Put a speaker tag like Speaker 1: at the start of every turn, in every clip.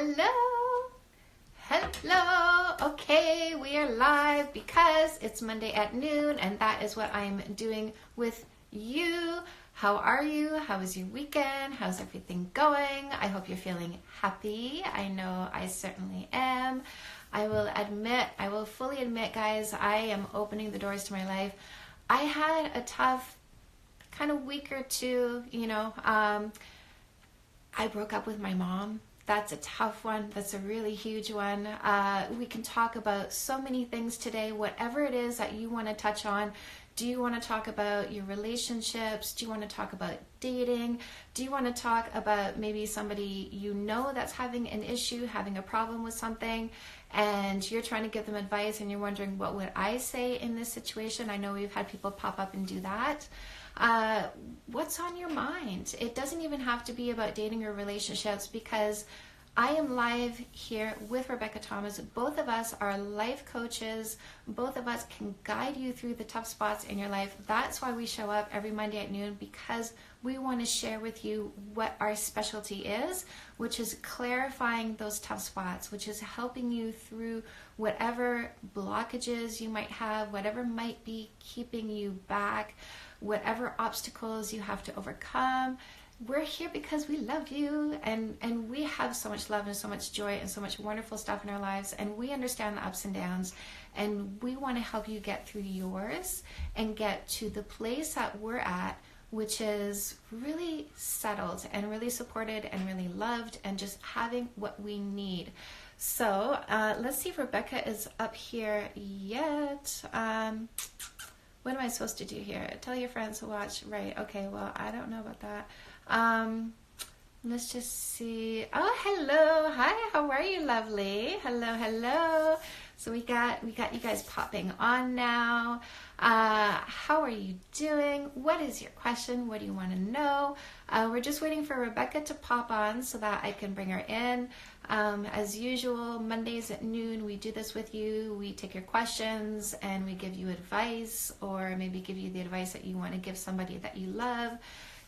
Speaker 1: Hello. Hello. Okay, we are live because it's Monday at noon, and that is what I'm doing with you. How are you? How was your weekend? How's everything going? I hope you're feeling happy. I know I certainly am. I will fully admit, guys, I am opening the doors to my life. I had a tough kind of week or two, I broke up with my mom. That's a tough one. That's a really huge one. We can talk about so many things today, whatever it is that you want to touch on. Do you want to talk about your relationships? Do you want to talk about dating? Do you want to talk about maybe somebody you know that's having an issue, having a problem with something, and you're trying to give them advice and you're wondering, what would I say in this situation? I know we've had people pop up and do that. What's on your mind? It doesn't even have to be about dating or relationships, because I am live here with Rebecca Thomas. Both of us are life coaches. Both of us can guide you through the tough spots in your life. That's why we show up every Monday at noon, because we want to share with you what our specialty is, which is clarifying those tough spots, which is helping you through whatever blockages you might have, whatever might be keeping you back, whatever obstacles you have to overcome. We're here because we love you, and we have so much love and so much joy and so much wonderful stuff in our lives, and we understand the ups and downs, and we want to help you get through yours and get to the place that we're at, which is really settled and really supported and really loved and just having what we need. So let's see if Rebecca is up here yet. What am I supposed to do here? Tell your friends to watch. Right. Okay. Well, I don't know about that. Let's just see. Oh, hello. Hi. How are you, lovely? Hello. Hello. So we got you guys popping on now. How are you doing? What is your question? What do you want to know? We're just waiting for Rebecca to pop on so that I can bring her in. As usual, Mondays at noon, we do this with you. We take your questions and we give you advice, or maybe give you the advice that you want to give somebody that you love.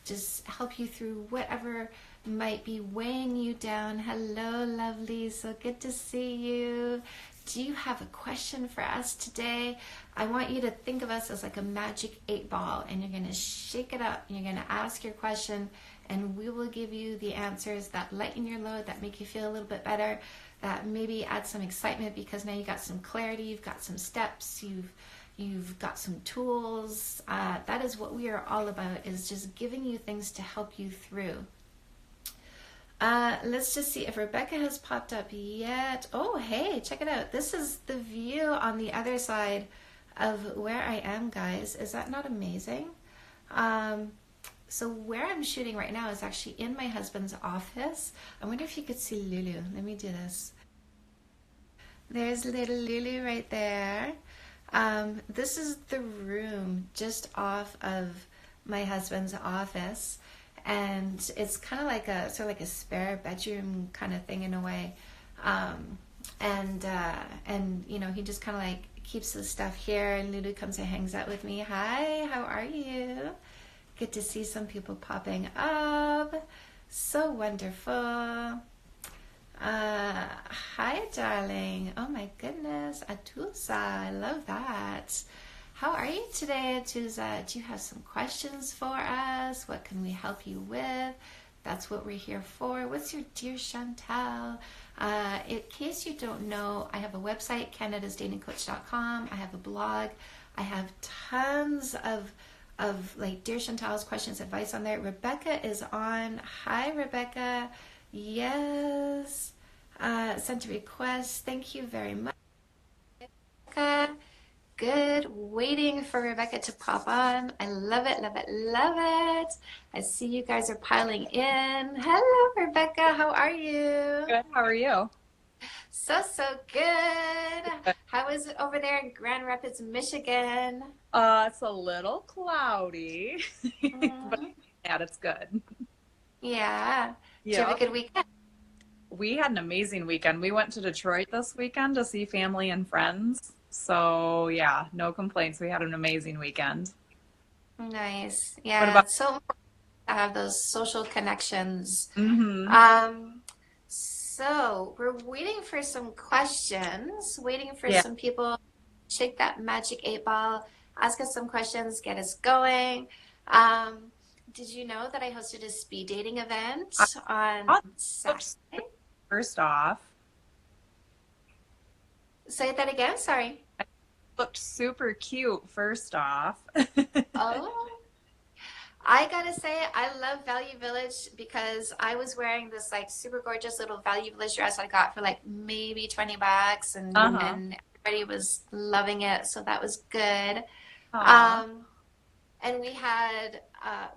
Speaker 1: Just help you through whatever might be weighing you down. Hello, lovely. So good to see you. Do you have a question for us today? I want you to think of us as like a magic 8-ball, and you're going to shake it up and you're going to ask your question, and we will give you the answers that lighten your load, that make you feel a little bit better, that maybe add some excitement because now you got some clarity, you've got some steps, you've got some tools. That is what we are all about, is just giving you things to help you through. Let's just see if Rebecca has popped up yet. Oh, hey, check it out. This is the view on the other side of where I am, guys. Is that not amazing? So where I'm shooting right now is actually in my husband's office. I wonder if you could see Lulu. Let me do this. There's little Lulu right there. This is the room just off of my husband's office. And it's kind of like a sort of like a spare bedroom kind of thing in a way, and he just kind of like keeps his stuff here. And Lulu comes and hangs out with me. Hi, how are you? Good to see some people popping up. So wonderful. Hi, darling. Oh my goodness, Atusa, I love that. How are you today, Atusa? Do you have some questions for us? What can we help you with? That's what we're here for. What's your dear Chantal? In case you don't know, I have a website, canadasdatingcoach.com. I have a blog. I have tons of like Dear Chantal's questions, advice on there. Rebecca is on. Hi, Rebecca. Yes. Sent a request. Thank you very much, Rebecca. Good. Waiting for Rebecca to pop on. I love it, love it, love it. I see you guys are piling in. Hello, Rebecca. How are you?
Speaker 2: Good. How are you?
Speaker 1: So good. How is it over there in Grand Rapids, Michigan?
Speaker 2: It's a little cloudy, but yeah, it's good.
Speaker 1: Yeah. Did you have
Speaker 2: Yeah.
Speaker 1: a good weekend?
Speaker 2: We had an amazing weekend. We went to Detroit this weekend to see family and friends. So yeah, no complaints. We had an amazing weekend.
Speaker 1: Nice.
Speaker 2: What
Speaker 1: Yeah,
Speaker 2: about?
Speaker 1: it's so important to have those social connections.
Speaker 2: Mm-hmm.
Speaker 1: Um, So we're waiting for some questions, waiting for
Speaker 2: Yeah.
Speaker 1: some people to shake that magic 8 ball, ask us some questions, get us going. Um, did you know that I hosted a speed dating
Speaker 2: I
Speaker 1: event on
Speaker 2: thought it looked
Speaker 1: Saturday?
Speaker 2: first off.
Speaker 1: Say that again, sorry.
Speaker 2: It looked super cute first off.
Speaker 1: Oh, I gotta say, I love Value Village because I was wearing this like super gorgeous little Value Village dress I got for like maybe $20
Speaker 2: Uh-huh.
Speaker 1: and everybody was loving it, so that was good.
Speaker 2: Aw.
Speaker 1: Um, and we had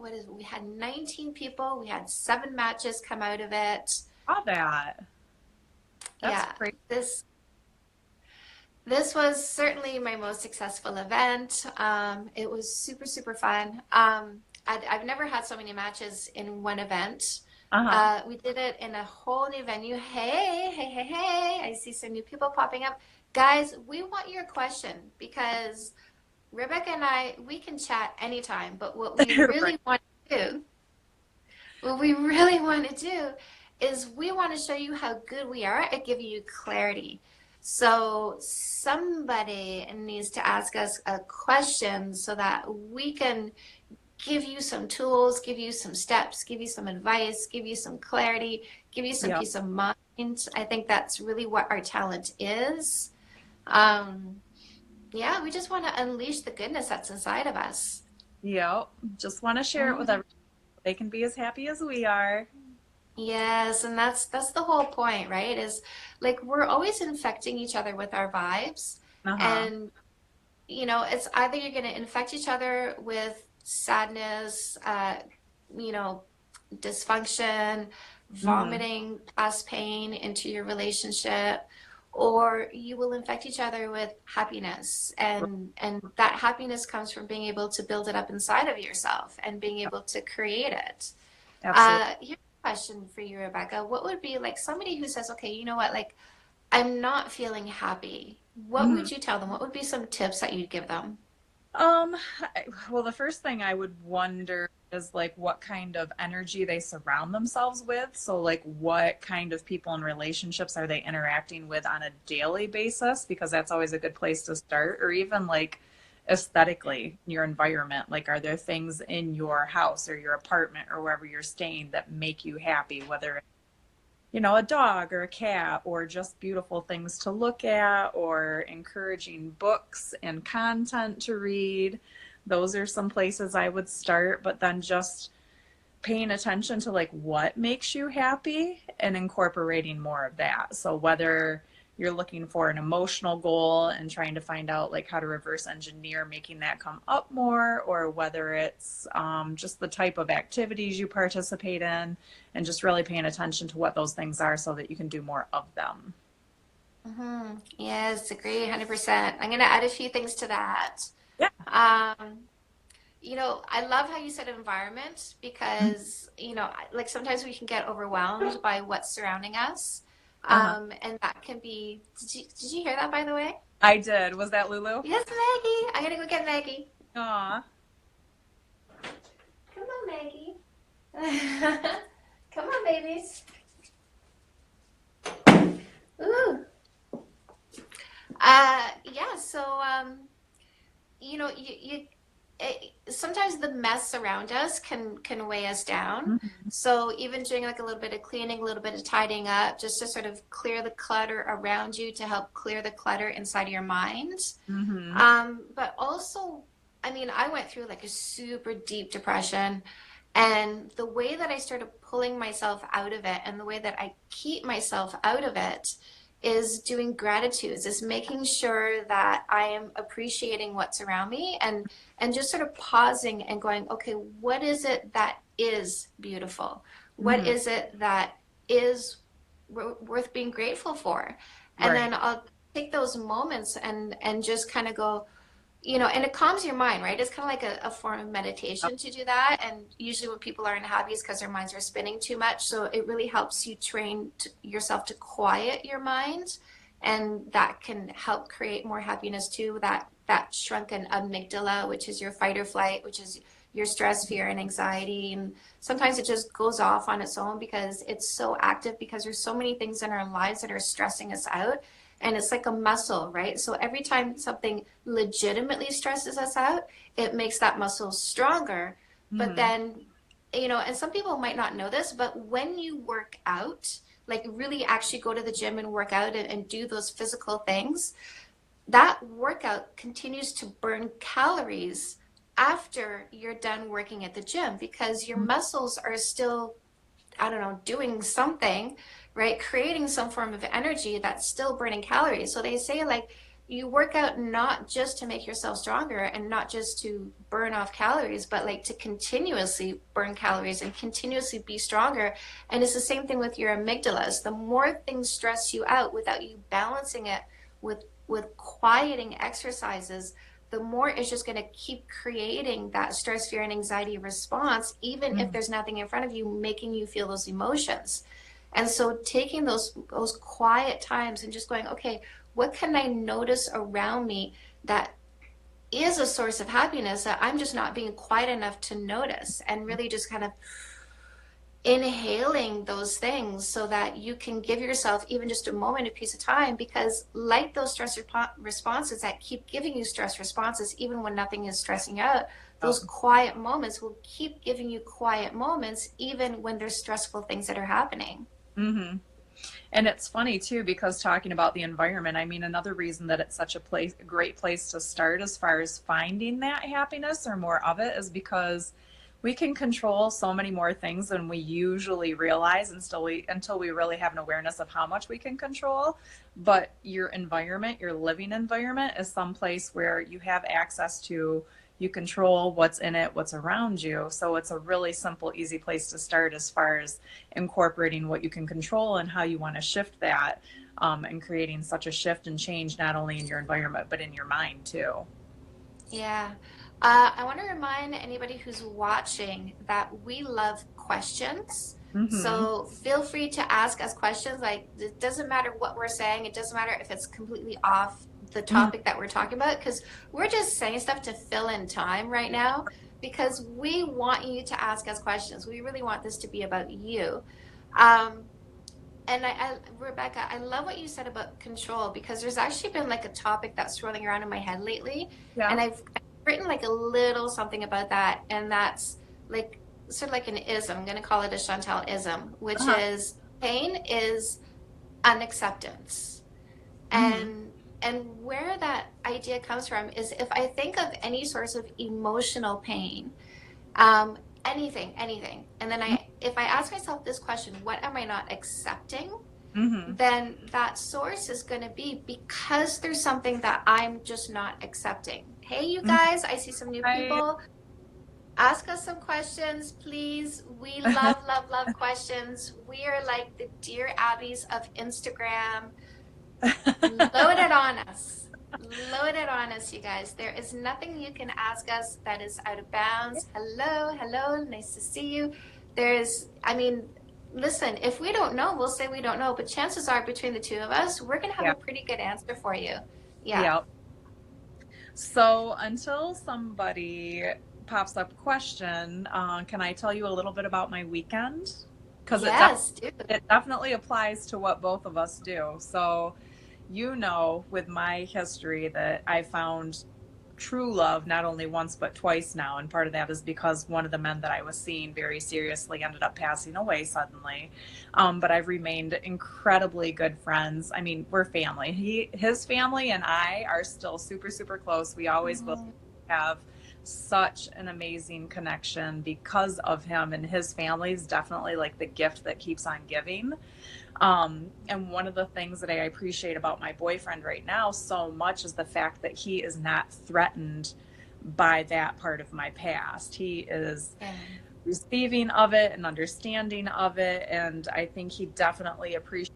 Speaker 1: we had 19 people, we had 7 matches come out of it.
Speaker 2: Saw that. That's
Speaker 1: Yeah,
Speaker 2: great.
Speaker 1: this this was certainly my most successful event. It was super, super fun. I've never had so many matches in one event.
Speaker 2: Uh-huh.
Speaker 1: We did it in a whole new venue. Hey, hey, hey, hey. I see some new people popping up. Guys, we want your question because Rebecca and I, we can chat anytime, but
Speaker 2: Right.
Speaker 1: what we really want to do is we want to show you how good we are at giving you clarity. So somebody needs to ask us a question so that we can give you some tools, give you some steps, give you some advice, give you some clarity, give you some
Speaker 2: Yep.
Speaker 1: peace of mind. I think that's really what our talent is. Um, yeah, we just want to unleash the goodness that's inside of us.
Speaker 2: Yep. Just want to share it with
Speaker 1: Mhm.
Speaker 2: everyone. They can be as happy as we are.
Speaker 1: Yes, and that's the whole point, right? Is like we're always infecting each other with our vibes.
Speaker 2: Uh-huh.
Speaker 1: And it's either you're going to infect each other with sadness, you know, dysfunction,
Speaker 2: Mm-hmm.
Speaker 1: vomiting past pain into your relationship, or you will infect each other with happiness. And that happiness comes from being able to build it up inside of yourself and being able to create it.
Speaker 2: Absolutely.
Speaker 1: Here's a question for you, Rebecca. What would be like somebody who says, okay, you know what, like I'm not feeling happy. What
Speaker 2: Mm-hmm.
Speaker 1: would you tell them? What would be some tips that you'd give them?
Speaker 2: Um, well, the first thing I would wonder is like what kind of energy they surround themselves with. So, like, what kind of people and relationships are they interacting with on a daily basis? Because that's always a good place to start, or even like aesthetically, your environment. Like, are there things in your house or your apartment or wherever you're staying that make you happy, whether a dog or a cat, or just beautiful things to look at, or encouraging books and content to read. Those are some places I would start, but then just paying attention to like what makes you happy and incorporating more of that. So whether you're looking for an emotional goal and trying to find out like how to reverse engineer making that come up more, or whether it's just the type of activities you participate in, and just really paying attention to what those things are so that you can do more of them.
Speaker 1: Yes, agree 100%. I'm going to add a few things to that.
Speaker 2: Yeah.
Speaker 1: Um, I love how you said environment because, like sometimes we can get overwhelmed by what's surrounding us.
Speaker 2: Uh-huh.
Speaker 1: And that can be, did you hear that by the way?
Speaker 2: I did. Was that Lulu?
Speaker 1: Yes, Maggie. I'm gonna go get Maggie.
Speaker 2: Aw.
Speaker 1: Come on, Maggie. Come on, babies. Ooh. Yeah, so, sometimes the mess around us can weigh us down.
Speaker 2: Mm-hmm.
Speaker 1: So even doing like a little bit of cleaning, a little bit of tidying up, just to sort of clear the clutter around you to help clear the clutter inside of your mind.
Speaker 2: Mm-hmm.
Speaker 1: But also, I mean, I went through like a super deep depression, and the way that I started pulling myself out of it and the way that I keep myself out of it is doing gratitudes, is making sure that I am appreciating what's around me and just sort of pausing and going, okay, what is it that is beautiful? What
Speaker 2: Mm-hmm.
Speaker 1: is it that is worth being grateful for? And
Speaker 2: Right.
Speaker 1: then I'll take those moments and just kind of go, and it calms your mind, right? It's kind of like a form of meditation to do that. And usually when people aren't happy, it's because their minds are spinning too much. So it really helps you train yourself to quiet your mind. And that can help create more happiness too. That shrunken amygdala, which is your fight or flight, which is your stress, fear, and anxiety. And sometimes it just goes off on its own because it's so active, because there's so many things in our lives that are stressing us out. And it's like a muscle, right? So every time something legitimately stresses us out, it makes that muscle stronger. But
Speaker 2: Mm-hmm.
Speaker 1: then, and some people might not know this, but when you work out, like really actually go to the gym and work out and do those physical things, that workout continues to burn calories after you're done working at the gym, because your muscles are still, I don't know, doing something, right? Creating some form of energy that's still burning calories. So they say, like, you work out not just to make yourself stronger and not just to burn off calories, but like to continuously burn calories and continuously be stronger. And it's the same thing with your amygdalas. The more things stress you out without you balancing it with quieting exercises, the more it's just going to keep creating that stress, fear, and anxiety response, even if there's nothing in front of you making you feel those emotions. And so taking those quiet times and just going, okay, what can I notice around me that is a source of happiness that I'm just not being quiet enough to notice, and really just kind of inhaling those things so that you can give yourself even just a moment, a piece of time, because like those stress responses that keep giving you stress responses even when nothing is stressing out, those quiet moments will keep giving you quiet moments even when there's stressful things that are happening.
Speaker 2: Mm-hmm. And it's funny too, because talking about the environment, I mean, another reason that it's such a great place to start as far as finding that happiness or more of it, is because we can control so many more things than we usually realize until we really have an awareness of how much we can control. But your environment, your living environment, is someplace where you have access to, you control what's in it, what's around you. So it's a really simple, easy place to start as far as incorporating what you can control and how you want to shift that, and creating such a shift and change, not only in your environment, but in your mind too.
Speaker 1: Yeah. I want to remind anybody who's watching that we love questions.
Speaker 2: Mm-hmm.
Speaker 1: So feel free to ask us questions. Like, it doesn't matter what we're saying. It doesn't matter if it's completely off the topic that we're talking about, because we're just saying stuff to fill in time right now, because we want you to ask us questions. We really want this to be about you. Um, and Rebecca, I love what you said about control, because there's actually been like a topic that's swirling around in my head lately.
Speaker 2: Yeah.
Speaker 1: And I've written like a little something about that. And that's like sort of like an ism. I'm going to call it a Chantal ism, which
Speaker 2: Uh-huh.
Speaker 1: is pain is unacceptance.
Speaker 2: Mm-hmm.
Speaker 1: And where that idea comes from is, if I think of any source of emotional pain, um, anything, and then if I ask myself this question, what am I not accepting?
Speaker 2: Mm-hmm.
Speaker 1: Then that source is going to be because there's something that I'm just not accepting. Hey, you
Speaker 2: Mm-hmm.
Speaker 1: guys, I see some new
Speaker 2: Right.
Speaker 1: people. Ask us some questions, please. We love, love, love questions. We are like the Dear Abbeys of Instagram. Load it on us. Load it on us, you guys. There is nothing you can ask us that is out of bounds. Hello, hello, nice to see you. I mean, listen, if we don't know, we'll say we don't know, but chances are between the two of us, we're going to have
Speaker 2: Yeah.
Speaker 1: a pretty good answer for you. Yeah.
Speaker 2: Yeah. So until somebody pops up a question, can I tell you a little bit about my weekend? Because
Speaker 1: Yes, dude.
Speaker 2: it definitely applies to what both of us do. So, with my history, that I found true love not only once but twice now, and part of that is because one of the men that I was seeing very seriously ended up passing away suddenly. But I've remained incredibly good friends. I mean, we're family. His family and I are still super, super close. We always will
Speaker 1: Oh,
Speaker 2: have such an amazing connection because of him, and his family is definitely like the gift that keeps on giving. And one of the things that I appreciate about my boyfriend right now so much is the fact that he is not threatened by that part of my past. He is
Speaker 1: yeah.
Speaker 2: receiving of it and understanding of it. And I think he definitely appreciates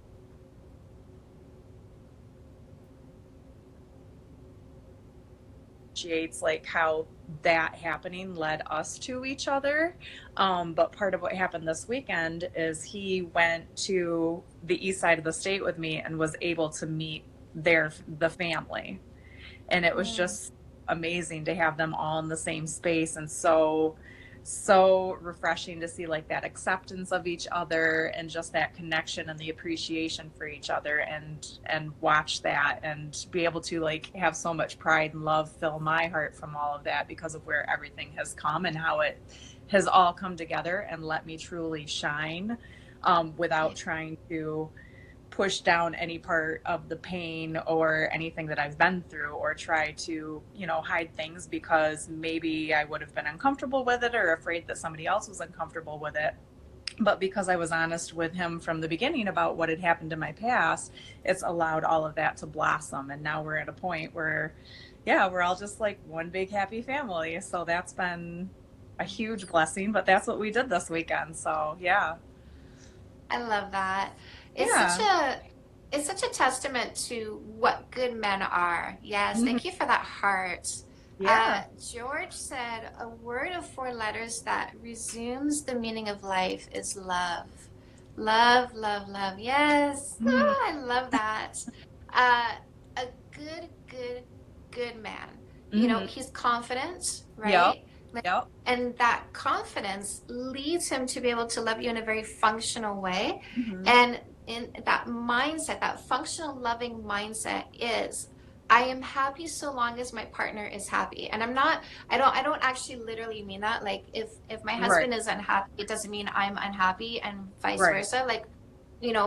Speaker 2: like how that happening led us to each other. But part of what happened this weekend is he went to the east side of the state with me and was able to meet the family. And it was
Speaker 1: Mm.
Speaker 2: just amazing to have them all in the same space, and so refreshing to see like that acceptance of each other and just that connection and the appreciation for each other, and watch that and be able to like have so much pride and love fill my heart from all of that because of where everything has come and how it has all come together and let me truly shine, without trying to push down any part of the pain or anything that I've been through, or try to, hide things because maybe I would have been uncomfortable with it or afraid that somebody else was uncomfortable with it. But because I was honest with him from the beginning about what had happened in my past, it's allowed all of that to blossom. And now we're at a point where, yeah, we're all just like one big happy family. So that's been a huge blessing, but that's what we did this weekend. So yeah.
Speaker 1: I love that. It's such
Speaker 2: Yeah.
Speaker 1: a it's such a testament to what good men are. Yes,
Speaker 2: Mhm.
Speaker 1: thank you for that heart.
Speaker 2: Yeah.
Speaker 1: George said a word of four letters that resumes the meaning of life is love. Love, love, love. Yes.
Speaker 2: Mhm.
Speaker 1: Ah, I love that. Uh, a good, good man. You know,
Speaker 2: Mhm.
Speaker 1: he's confident,
Speaker 2: Yep.
Speaker 1: right? Like,
Speaker 2: Yep.
Speaker 1: and that confidence leads him to be able to love you in a very functional way.
Speaker 2: Mhm.
Speaker 1: And in that mindset, that functional loving mindset is, I am happy so long as my partner is happy. And I don't actually literally mean that. Like if my
Speaker 2: Right.
Speaker 1: husband is unhappy, it doesn't mean I'm unhappy and vice
Speaker 2: Right.
Speaker 1: versa. Like,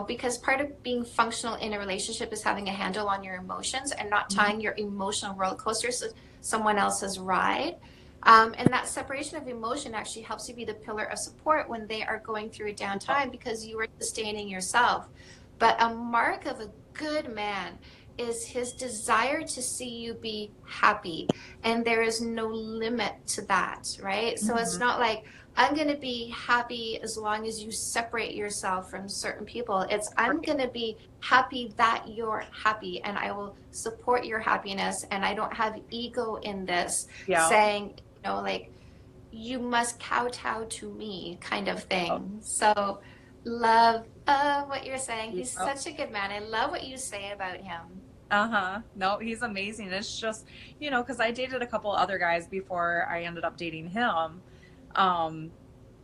Speaker 1: because part of being functional in a relationship is having a handle on your emotions and not
Speaker 2: Mhm.
Speaker 1: tying your emotional roller coasters to someone else's ride. And that separation of emotion actually helps you be the pillar of support when they are going through a
Speaker 2: Yep.
Speaker 1: downtime because you are sustaining yourself. But a mark of a good man is his desire to see you be happy. And there is no limit to that, right? So it's
Speaker 2: Mhm.
Speaker 1: not like, I'm going to be happy as long as you separate yourself from certain people. It's, I'm
Speaker 2: Right.
Speaker 1: going to be happy that you're happy and I will support your happiness. And I don't have ego in this
Speaker 2: Yep.
Speaker 1: saying, like, you must kowtow to me kind of
Speaker 2: Yep.
Speaker 1: thing. So, love what you're saying. He's
Speaker 2: Yep.
Speaker 1: such a good man. I love what you say about him.
Speaker 2: Uh-huh. No, he's amazing. It's just, because I dated a couple other guys before I ended up dating him. Um,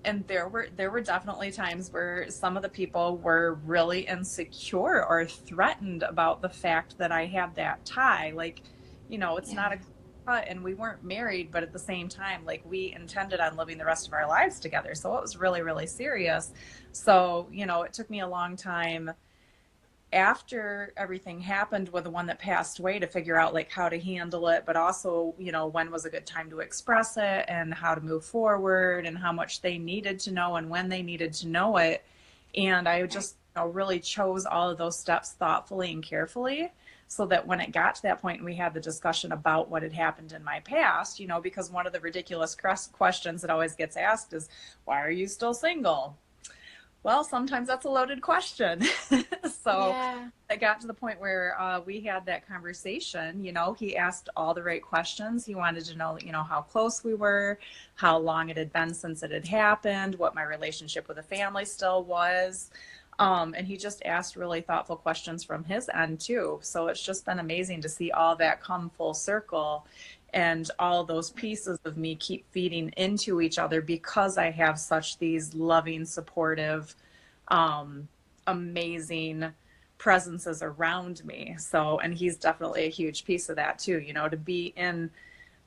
Speaker 2: and there were definitely times where some of the people were really insecure or threatened about the fact that I had that tie. Like, it's
Speaker 1: Yeah.
Speaker 2: not a cut and we weren't married, but at the same time, like we intended on living the rest of our lives together. So it was really, really serious. So, it took me a long time after everything happened with the one that passed away to figure out like how to handle it, but also, when was a good time to express it and how to move forward and how much they needed to know and when they needed to know it. And I just, really chose all of those steps thoughtfully and carefully so that when it got to that point and we had the discussion about what had happened in my past, because one of the ridiculous questions that always gets asked is, why are you still single? Well, sometimes that's a loaded question. So
Speaker 1: Yeah.
Speaker 2: it got to the point where we had that conversation. He asked all the right questions. He wanted to know, how close we were, how long it had been since it had happened, what my relationship with the family still was. And he just asked really thoughtful questions from his end too. So it's just been amazing to see all that come full circle and all those pieces of me keep feeding into each other because I have such these loving, supportive, um, amazing presences around me. So, and he's definitely a huge piece of that too, to be in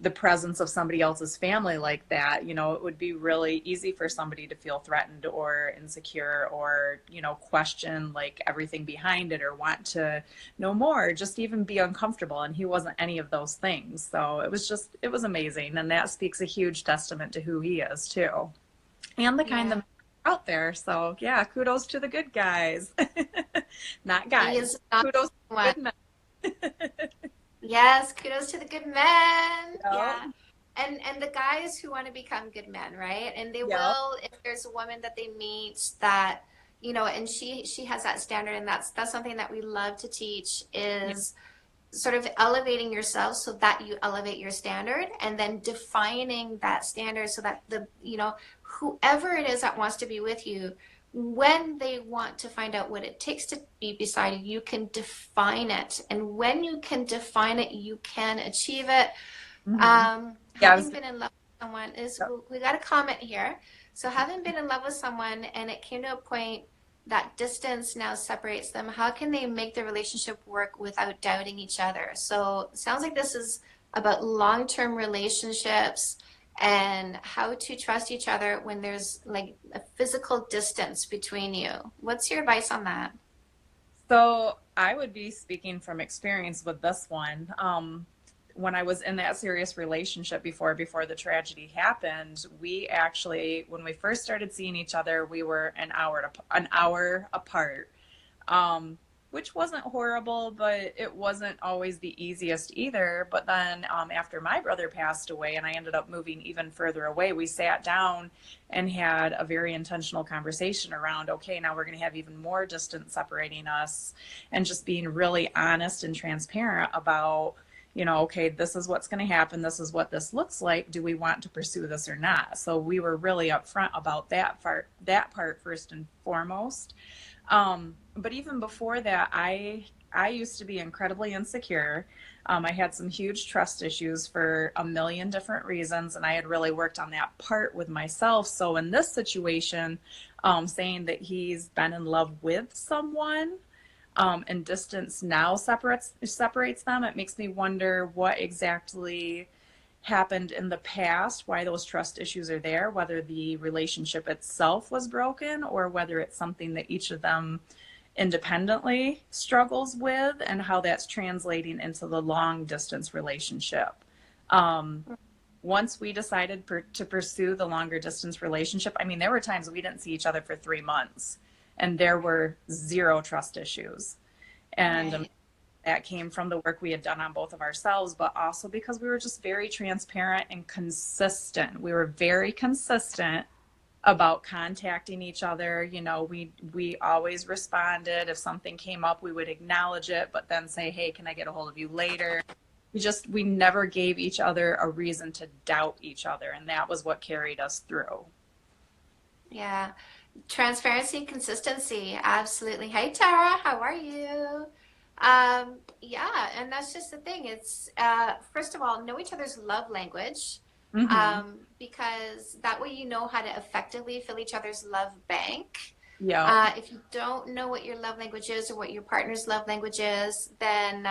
Speaker 2: the presence of somebody else's family like that, it would be really easy for somebody to feel threatened or insecure or, question like everything behind it or want to know more, just even be uncomfortable. And he wasn't any of those things. So it was amazing. And that speaks a huge testament to who he is too. And the kind of
Speaker 1: Yeah.
Speaker 2: men out there. So yeah, kudos to the good guys. Not
Speaker 1: He
Speaker 2: guys.
Speaker 1: is not
Speaker 2: Kudos to
Speaker 1: the
Speaker 2: the
Speaker 1: one.
Speaker 2: good men.
Speaker 1: Yes, kudos to the good men.
Speaker 2: Yep.
Speaker 1: Yeah. And the guys who want to become good men, right? And they
Speaker 2: Yep.
Speaker 1: will, if there's a woman that they meet that, and she has that standard, and that's something that we love to teach
Speaker 2: Yep.
Speaker 1: is sort of elevating yourself so that you elevate your standard, and then defining that standard so that whoever it is that wants to be with you, when they want to find out what it takes to be beside you, you can define it. And when you can define it, you can achieve it.
Speaker 2: Mm-hmm. Yeah, I was
Speaker 1: Having been in love with someone is, we got a comment here. So having been in love with someone and it came to a point that distance now separates them, how can they make the relationship work without doubting each other? So it sounds like this is about long-term relationships and how to trust each other when there's like a physical distance between you. What's your advice on that?
Speaker 2: So I would be speaking from experience with this one. When I was in that serious relationship before the tragedy happened, we actually, when we first started seeing each other, we were an hour apart, um, which wasn't horrible, but it wasn't always the easiest either. But then after my brother passed away and I ended up moving even further away, we sat down and had a very intentional conversation around, okay, now we're going to have even more distance separating us, and just being really honest and transparent about, okay, this is what's going to happen. This is what this looks like. Do we want to pursue this or not? So we were really upfront about that part first and foremost. But even before that, I used to be incredibly insecure. I had some huge trust issues for a million different reasons, and I had really worked on that part with myself. So in this situation, saying that he's been in love with someone, and distance now separates them, it makes me wonder what exactly happened in the past, why those trust issues are there, whether the relationship itself was broken or whether it's something that each of them independently struggles with, and how that's translating into the long distance relationship. Um, Once we decided to pursue the longer distance relationship, I mean, there were times we didn't see each other for 3 months and there were zero trust issues. And
Speaker 1: Right.
Speaker 2: that came from the work we had done on both of ourselves, but also because we were just very transparent and consistent. We were very consistent about contacting each other. We always responded. If something came up, we would acknowledge it, but then say, hey, can I get a hold of you later? We never gave each other a reason to doubt each other. And that was what carried us through.
Speaker 1: Yeah. Transparency, consistency. Absolutely. Hey, Tara, how are you? Yeah, and that's just the thing. It's first of all, know each other's love language,
Speaker 2: Mm-hmm.
Speaker 1: because that way you know how to effectively fill each other's love bank.
Speaker 2: Yep.
Speaker 1: If you don't know what your love language is or what your partner's love language is, then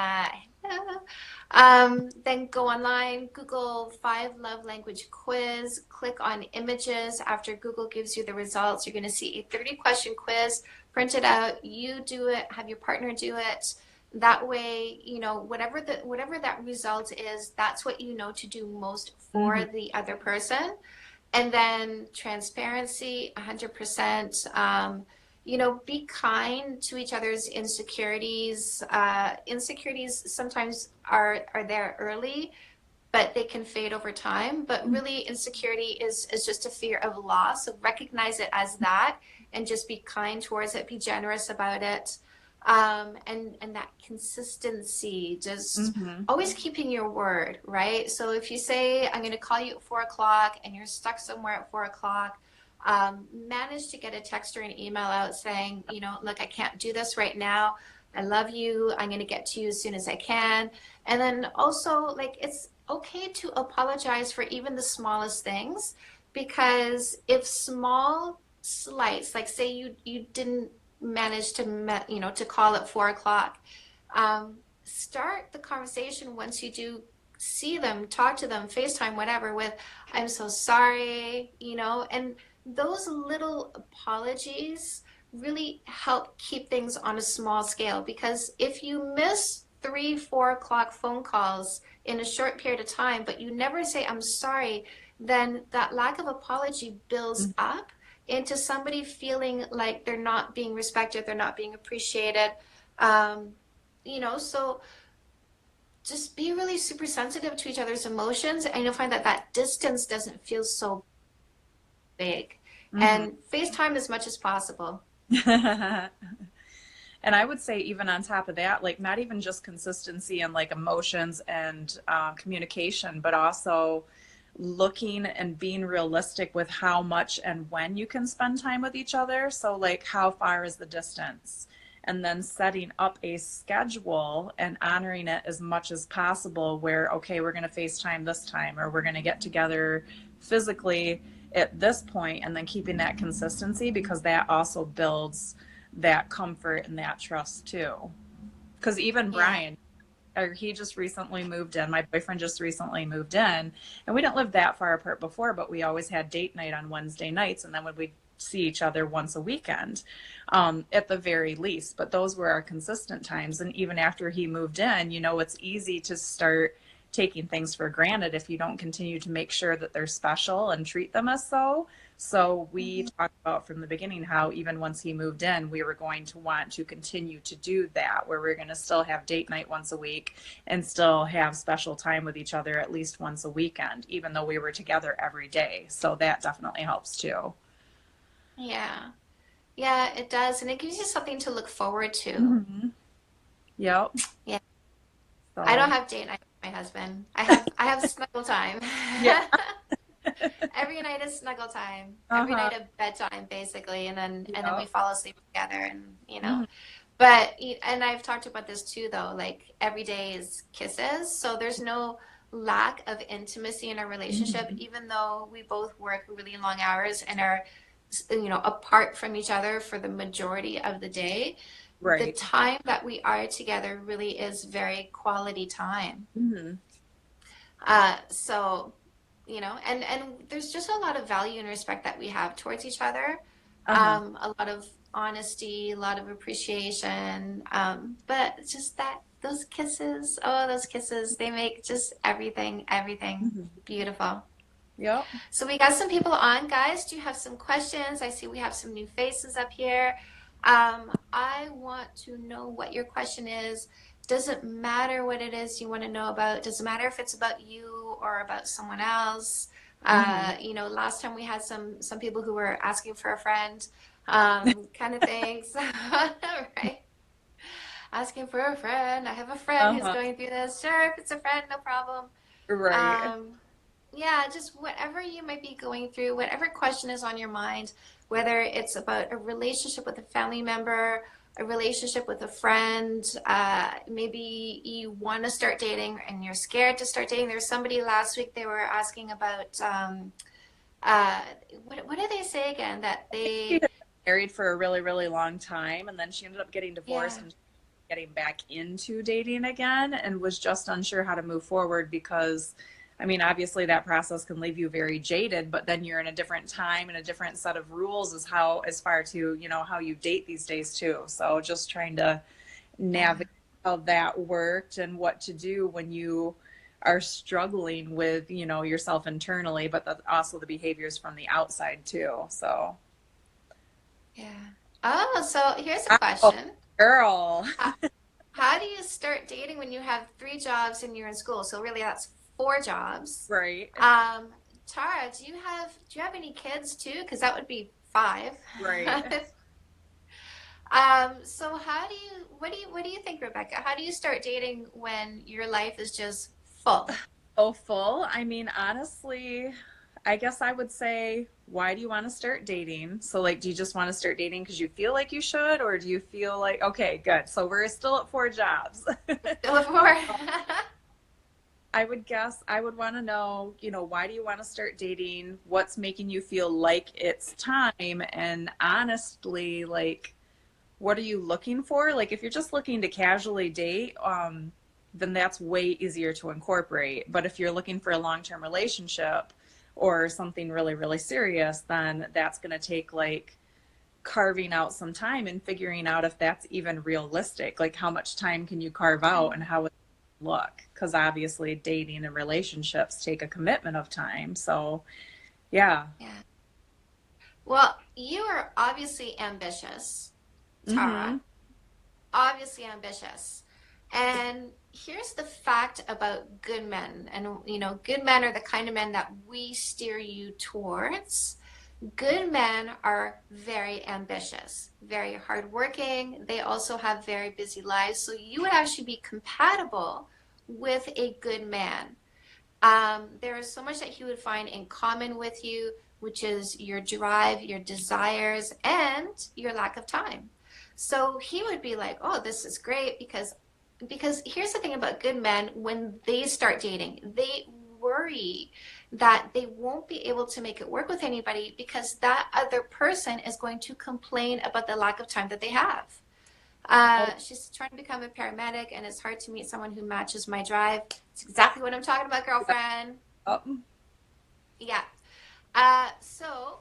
Speaker 1: go online, Google 5 love language quiz, click on images. After Google gives you the results, you're going to see a 30-question quiz. Print it out, you do it, have your partner do it. That way, whatever that result is, that's what you know to do most
Speaker 2: Mm-hmm.
Speaker 1: for the other person. And then transparency, 100%. Be kind to each other's insecurities. Insecurities sometimes are there early, but they can fade over time. But really, insecurity is just a fear of loss. So recognize it as that, and just be kind towards it. Be generous about it, and that consistency. Just
Speaker 2: Mm-hmm.
Speaker 1: always keeping your word, right? So if you say I'm going to call you at 4 o'clock, and you're stuck somewhere at 4 o'clock. Manage to get a text or an email out saying, look, I can't do this right now. I love you. I'm going to get to you as soon as I can. And then also, like, it's okay to apologize for even the smallest things, because if small slights, like say you didn't manage to call at 4 o'clock, start the conversation once you do see them, talk to them, FaceTime, whatever, with I'm so sorry, and those little apologies really help keep things on a small scale, because if you miss 3, 4 o'clock phone calls in a short period of time, but you never say I'm sorry, then that lack of apology builds up into somebody feeling like they're not being respected, they're not being appreciated. Um, so just be really super sensitive to each other's emotions, and you'll find that that distance doesn't feel so big.
Speaker 2: Mm-hmm.
Speaker 1: And FaceTime as much as possible.
Speaker 2: And I would say, even on top of that, like, not even just consistency and like emotions and communication, but also looking and being realistic with how much and when you can spend time with each other. So, like, how far is the distance? and then setting up a schedule and honoring it as much as possible where, okay, we're going to FaceTime this time, or we're going to get together physically at this point, and then keeping that consistency, because that also builds that comfort and that trust too. Because even
Speaker 1: Yeah.
Speaker 2: Brian, he just recently moved in. My boyfriend just recently moved in, and we didn't live that far apart before, but we always had date night on Wednesday nights, and then when we see each other once a weekend, at the very least. But those were our consistent times. And even after he moved in, you know, it's easy to start taking things for granted if you don't continue to make sure that they're special and treat them as so. So we
Speaker 1: Mm-hmm.
Speaker 2: talked about from the beginning how even once he moved in, we were going to want to continue to do that, where we're going to still have date night once a week and still have special time with each other at least once a weekend, even though we were together every day. So that definitely helps too.
Speaker 1: Yeah. Yeah, it does. And it gives you something to look forward to.
Speaker 2: Mm-hmm. Yep.
Speaker 1: Yeah. I don't
Speaker 2: So,
Speaker 1: have date night with my husband. I have snuggle time.
Speaker 2: yeah.
Speaker 1: Every night is snuggle time. Every
Speaker 2: Uh-huh.
Speaker 1: night of bedtime, basically, and then we
Speaker 2: Yep.
Speaker 1: fall asleep together, and
Speaker 2: Mm-hmm.
Speaker 1: But and I've talked about this too, though. Like every day is kisses, so there's no lack of intimacy in our relationship,
Speaker 2: Mm-hmm.
Speaker 1: even though we both work really long hours and are, apart from each other for the majority of the day. The
Speaker 2: Right.
Speaker 1: time that we are together really is very quality time.
Speaker 2: Mm-hmm.
Speaker 1: So, and there's just a lot of value and respect that we have towards each other.
Speaker 2: Uh-huh.
Speaker 1: A lot of honesty, a lot of appreciation. But it's just that those kisses, they make just everything
Speaker 2: Mm-hmm.
Speaker 1: beautiful.
Speaker 2: Yep.
Speaker 1: So we got some people on, guys. Do you have some questions? I see we have some new faces up here. I want to know what your question is. Doesn't matter what it is you want to know about. Doesn't matter if it's about you or about someone else.
Speaker 2: Mm-hmm.
Speaker 1: Last time we had some people who were asking for a friend, kind of things, right? Asking for a friend. I have a friend who's
Speaker 2: Uh-huh.
Speaker 1: going through this. Sure, if it's a friend, no problem.
Speaker 2: Right.
Speaker 1: Um, yeah, just whatever you might be going through, whatever question is on your mind, whether it's about a relationship with a family member, a relationship with a friend, maybe you want to start dating and you're scared to start dating. There was somebody last week, they were asking about, uh, what do they say again? That
Speaker 2: She had
Speaker 1: they,
Speaker 2: been married for a really, really long time, and then she ended up getting
Speaker 1: yeah.
Speaker 2: divorced and getting back into dating again, and was just unsure how to move forward because, I mean, obviously that process can leave you very jaded, but then you're in a different time and a different set of rules as far to, you know, how you date these days too. So just trying to
Speaker 1: Yeah.
Speaker 2: navigate how that worked and what to do when you are struggling with, you know, yourself internally, but also the behaviors from the outside too. So,
Speaker 1: Yeah. Oh, so here's a
Speaker 2: oh,
Speaker 1: question.
Speaker 2: girl.
Speaker 1: How, how do you start dating when you have three jobs and you're in school? So really that's four jobs.
Speaker 2: Right.
Speaker 1: Um, Tara, do you have any kids too? Because that would be five.
Speaker 2: Right.
Speaker 1: So what do you think, Rebecca? How do you start dating when your life is just full?
Speaker 2: Oh, full. I mean, honestly, I guess I would say, why do you want to start dating? So, like, do you just want to start dating because you feel like you should, or do you feel like, okay, good. So we're still at four jobs.
Speaker 1: Before.
Speaker 2: I would guess I would want to know, you know, why do you want to start dating? What's making you feel like it's time? And honestly, like, what are you looking for? Like, if you're just looking to casually date, then that's way easier to incorporate. But if you're looking for a long-term relationship or something really, really serious, then that's going to take like carving out some time and figuring out if that's even realistic. Like, how much time can you carve out and how it look? Because obviously, dating and relationships take a commitment of time. So, yeah.
Speaker 1: Yeah. Well, you are obviously ambitious,
Speaker 2: Mm-hmm.
Speaker 1: Tara. Obviously ambitious. And here's the fact about good men. And, good men are the kind of men that we steer you towards. Good men are very ambitious, very hardworking. They also have very busy lives. So you would actually be compatible with a good man. There is so much that he would find in common with you, which is your drive, your desires, and your lack of time. So he would be like, oh, this is great because here's the thing about good men, when they start dating, they worry that they won't be able to make it work with anybody because that other person is going to complain about the lack of time that they have.
Speaker 2: Oh,
Speaker 1: She's trying to become a paramedic, and it's hard to meet someone who matches my drive. It's exactly what I'm talking about, girlfriend.
Speaker 2: oh,
Speaker 1: Yeah. So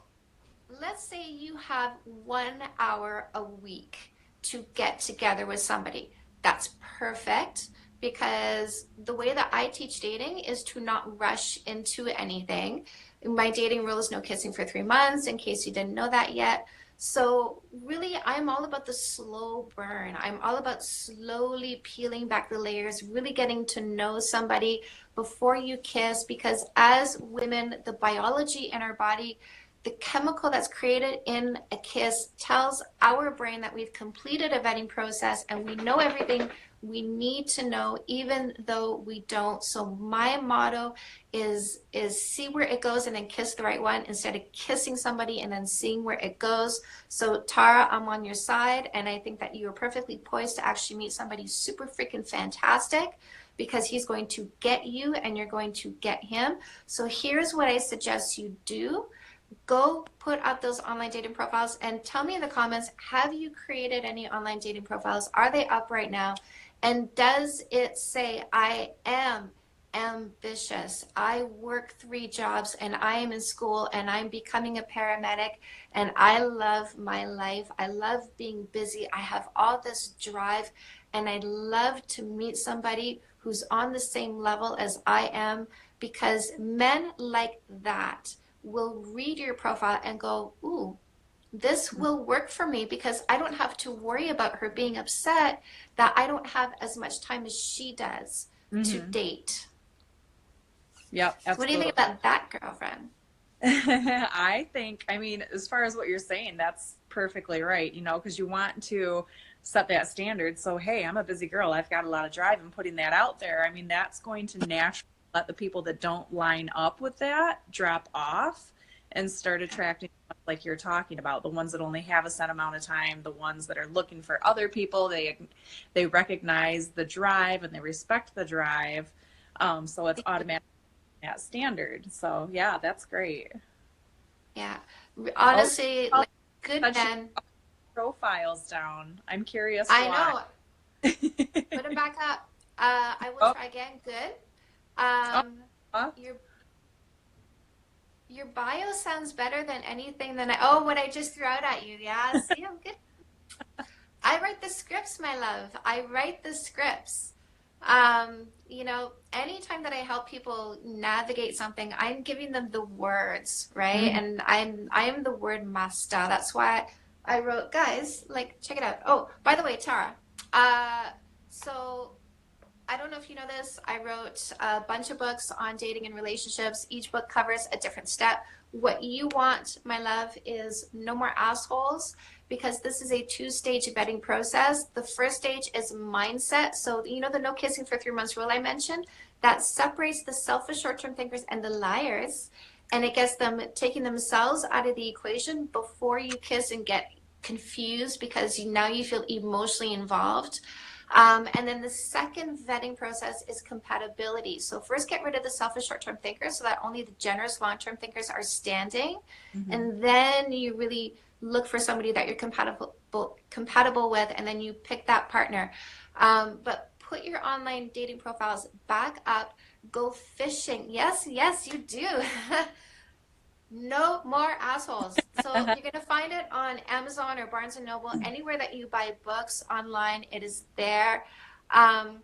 Speaker 1: let's say you have 1 hour a week to get together with somebody. That's perfect because the way that I teach dating is to not rush into anything. My dating rule is no kissing for 3 months, in case you didn't know that yet. So, really, I'm all about the slow burn. I'm all about slowly peeling back the layers, really getting to know somebody before you kiss. Because as women, the biology in our body, the chemical that's created in a kiss tells our brain that we've completed a vetting process and we know everything we need to know, even though we don't. So my motto is see where it goes and then kiss the right one, instead of kissing somebody and then seeing where it goes. So Tara, I'm on your side, and I think that you are perfectly poised to actually meet somebody super freaking fantastic, because he's going to get you and you're going to get him. So here's what I suggest you do. Go put up those online dating profiles and tell me in the comments, have you created any online dating profiles? Are they up right now? And does it say, I am ambitious, I work 3 jobs, and I am in school, and I'm becoming a paramedic, and I love my life, I love being busy, I have all this drive, and I'd love to meet somebody who's on the same level as I am, because men like that will read your profile and go, ooh, this will work for me because I don't have to worry about her being upset that I don't have as much time as she does to
Speaker 2: mm-hmm.
Speaker 1: date.
Speaker 2: Yep,
Speaker 1: What do you
Speaker 2: absolutely.
Speaker 1: think about that, girlfriend?
Speaker 2: I think, I mean, as far as what you're saying, that's perfectly right, because you want to set that standard. So, hey, I'm a busy girl. I've got a lot of drive, and putting that out there, I mean, that's going to naturally let the people that don't line up with that drop off and start attracting, like you're talking about, the ones that only have a set amount of time, the ones that are looking for other people. They recognize the drive and they respect the drive. So it's automatic that standard. So yeah, that's great.
Speaker 1: Yeah.
Speaker 2: Oh,
Speaker 1: Honestly, like good
Speaker 2: touch
Speaker 1: men.
Speaker 2: profiles down. I'm curious
Speaker 1: I
Speaker 2: why.
Speaker 1: know. Put them back up. I will
Speaker 2: Oh,
Speaker 1: try again. Good.
Speaker 2: oh,
Speaker 1: Um,
Speaker 2: uh,
Speaker 1: your your bio sounds better than anything that oh, what I just threw out at you. Yeah, see, I'm good. I write the scripts, my love. I write the scripts. Anytime that I help people navigate something, I'm giving them the words, right?
Speaker 2: mhm.
Speaker 1: And I am the word master. That's why I wrote, guys, like, check it out. Oh, by the way, Tara, so I don't know if you know this. I wrote a bunch of books on dating and relationships. Each book covers a different step. What you want, my love, is no more assholes, because this is a 2-stage vetting process. The first stage is mindset. So, the no kissing for 3 months rule I mentioned, that separates the selfish short-term thinkers and the liars. And it gets them taking themselves out of the equation before you kiss and get confused because now you feel emotionally involved. And then the second vetting process is compatibility. So first get rid of the selfish short-term thinkers so that only the generous long-term thinkers are standing.
Speaker 2: Mhm.
Speaker 1: And then you really look for somebody that you're compatible with, and then you pick that partner. But put your online dating profiles back up. Go fishing. Yes, yes, you do. No more assholes. So you're going to find it on Amazon or Barnes and Noble, anywhere that you buy books online, it is there. Um,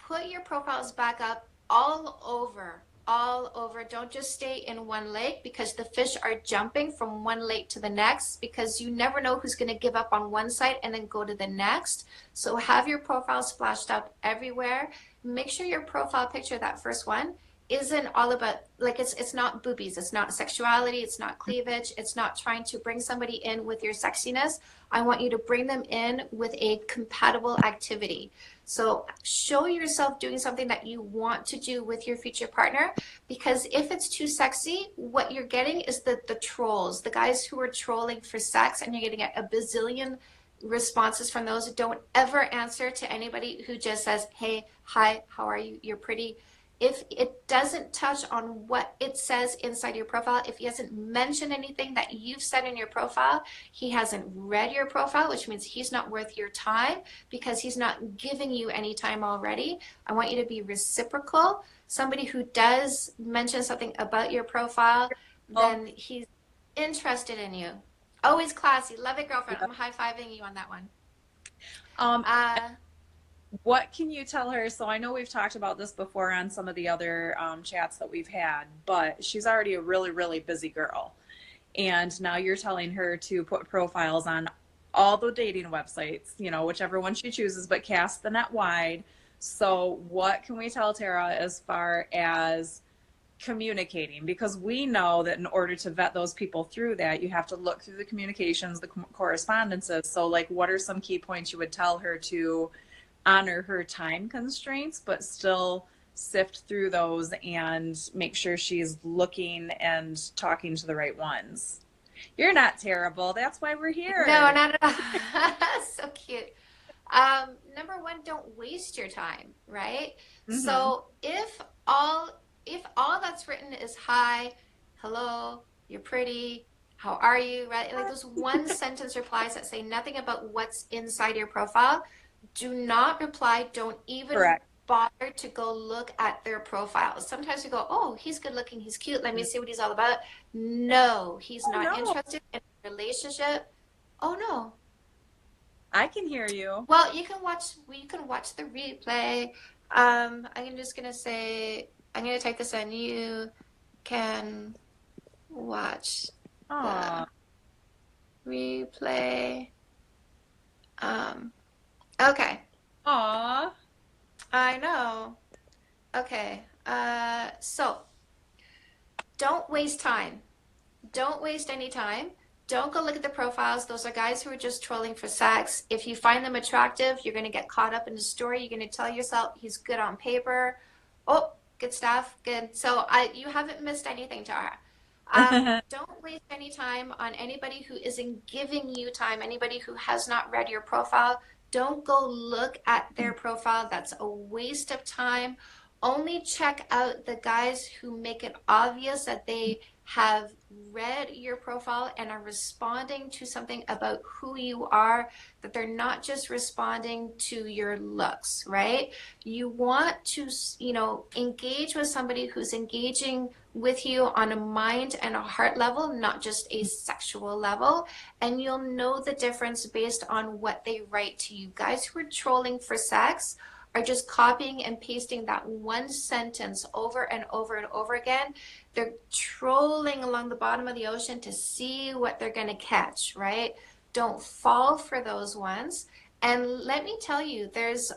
Speaker 1: Put your profiles back up all over, all over. Don't just stay in one lake, because the fish are jumping from one lake to the next, because you never know who's going to give up on one site and then go to the next. So have your profile splashed up everywhere. Make sure your profile picture, that first one, isn't all about, like, it's not boobies, it's not sexuality, it's not cleavage, it's not trying to bring somebody in with your sexiness. I want you to bring them in with a compatible activity. So show yourself doing something that you want to do with your future partner, because if it's too sexy, what you're getting is the trolls, the guys who are trolling for sex, and you're getting a bazillion responses from those. Don't ever answer to anybody who just says, hey, hi, how are you? You're pretty. If it doesn't touch on what it says inside your profile, if he hasn't mentioned anything that you've said in your profile, he hasn't read your profile, which means he's not worth your time because he's not giving you any time already. I want you to be reciprocal. Somebody who does mention something about your profile,
Speaker 2: Oh,
Speaker 1: then he's interested in you. Always classy. Love it, girlfriend.
Speaker 2: yeah.
Speaker 1: I'm high-fiving you on that one.
Speaker 2: Um,
Speaker 1: Uh,
Speaker 2: what can you tell her? So I know we've talked about this before on some of the other chats that we've had, but she's already a really, really busy girl. And now you're telling her to put profiles on all the dating websites, you know, whichever one she chooses, but cast the net wide. So what can we tell Tara as far as communicating? Because we know that in order to vet those people through that, you have to look through the communications, the correspondences. So like, what are some key points you would tell her to honor her time constraints, but still sift through those and make sure she's looking and talking to the right ones? You're not terrible. That's why we're
Speaker 1: no,
Speaker 2: here.
Speaker 1: not at all. So cute. Number one, don't waste your time, right?
Speaker 2: Mm-hmm.
Speaker 1: So if all that's written is hi, hello, you're pretty, how are you, right? Like those one sentence replies that say nothing about what's inside your profile, do not reply. Don't even
Speaker 2: Correct.
Speaker 1: bother to go look at their profiles. Sometimes you go, oh, he's good looking, he's cute, let me see what he's all about. No, he's
Speaker 2: Oh
Speaker 1: not
Speaker 2: no,
Speaker 1: interested in a relationship. Oh no.
Speaker 2: I can hear you.
Speaker 1: Well, you can watch the replay. I'm just gonna say I'm gonna type this in. You can watch the
Speaker 2: Aw.
Speaker 1: replay. Um, okay.
Speaker 2: Aw.
Speaker 1: I know. Okay. So don't waste time. Don't waste any time. Don't go look at the profiles. Those are guys who are just trolling for sex. If you find them attractive, you're going to get caught up in the story. You're going to tell yourself he's good on paper. Oh, good stuff. Good. So you haven't missed anything, Tara. Don't waste any time on anybody who isn't giving you time, anybody who has not read your profile. Don't go look at their profile. That's a waste of time. Only check out the guys who make it obvious that they have read your profile and are responding to something about who you are, that they're not just responding to your looks, right? You want to, engage with somebody who's engaging with you on a mind and a heart level, not just a sexual level. And you'll know the difference based on what they write to you. Guys who are trolling for sex are just copying and pasting that one sentence over and over and over again. They're trolling along the bottom of the ocean to see what they're going to catch, right? Don't fall for those ones. And let me tell you, there's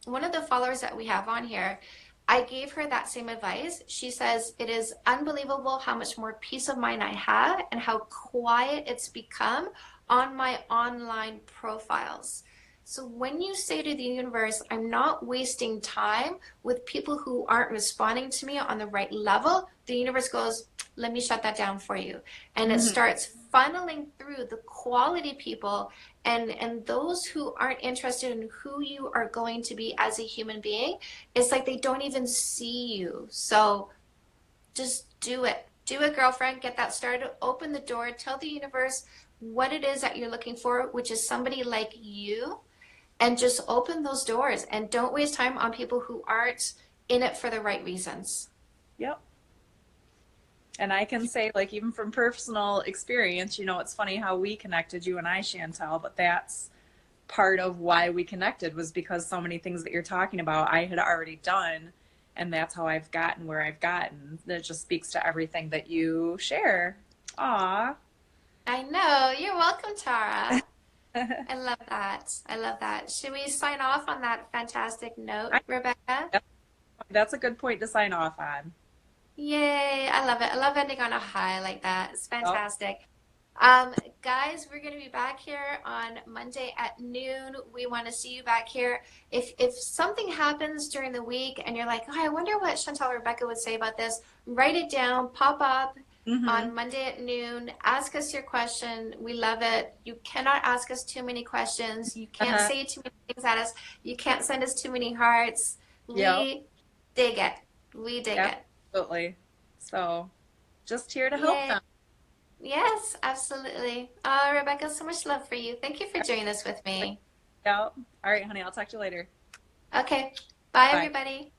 Speaker 1: one of the followers that we have on here. I gave her that same advice. She says, it is unbelievable how much more peace of mind I have and how quiet it's become on my online profiles. So when you say to the universe, I'm not wasting time with people who aren't responding to me on the right level, the universe goes, let me shut that down for you. And it
Speaker 2: Mhm.
Speaker 1: starts funneling through the quality people and those who aren't interested in who you are going to be as a human being. It's like they don't even see you. So just do it. Do it, girlfriend. Get that started. Open the door. Tell the universe what it is that you're looking for, which is somebody like you, and just open those doors and don't waste time on people who aren't in it for the right reasons.
Speaker 2: Yep. And I can say, like, even from personal experience, you know, it's funny how we connected, you and I, Chantal, but that's part of why we connected, was because so many things that you're talking about I had already done. And that's how I've gotten where I've gotten. That just speaks to everything that you share. Aw.
Speaker 1: I know. You're welcome, Tara. I love that. I love that. Should we sign off on that fantastic note,
Speaker 2: I,
Speaker 1: Rebecca?
Speaker 2: that's a good point to sign off on.
Speaker 1: Yay. I love it. I love ending on a high like that. It's
Speaker 2: Oh,
Speaker 1: fantastic. Guys, we're going to be back here on Monday at noon. We want to see you back here. If something happens during the week and you're like, oh, I wonder what Chantal or Rebecca would say about this, write it down, pop up
Speaker 2: Mm-hmm.
Speaker 1: on Monday at noon. Ask us your question. We love it. You cannot ask us too many questions. You can't
Speaker 2: Uh-huh.
Speaker 1: say too many things at us. You can't send us too many hearts.
Speaker 2: Yep.
Speaker 1: We dig it. We dig it.
Speaker 2: Absolutely. So just here to help
Speaker 1: Yay.
Speaker 2: them.
Speaker 1: Yes, absolutely. Rebecca, so much love for you. Thank you for doing this with me.
Speaker 2: Yep. All right, honey. I'll talk to you later.
Speaker 1: Okay. Bye,
Speaker 2: Bye.
Speaker 1: everybody.